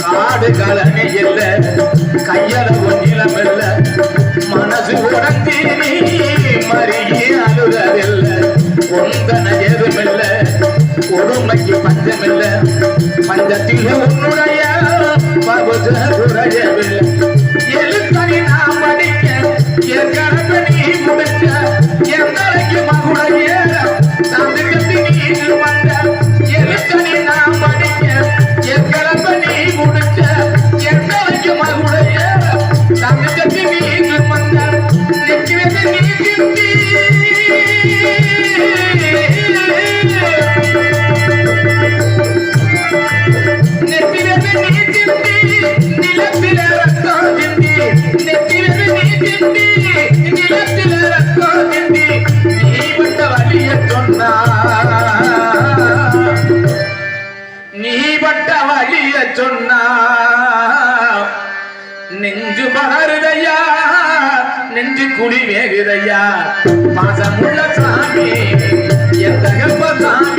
காடு கலனி இல்ல கையல ஒன்றிலம் இல்ல மனசு உடஞ்சி மறியே அழுததில்ல ஒந்தன ஏதுமில்ல கொடுமைக்கு பஞ்சமில்ல பஞ்சத்தில் உன்னுடைய பகுத குறையவில்லை எழுத்தனி நான் படிக்க என் கணக்கு நீ முடிச்ச என் தலைக்கு மகுடைய தந்து கட்டி நீ வந்த எழுத்தனி நான் படிக்க என் கணக்கு நீ முடிச்ச என் தலைக்கு மகுடைய தந்து கட்டி நீ வந்த நிற்கிறது நீ கிட்டி நீ பட்ட வழிய சொன்னா நெஞ்சு பகருதையா நெஞ்சு குடி வேகுதையா பாசமுள்ள சாமி எந்த கர்ப்ப சாமி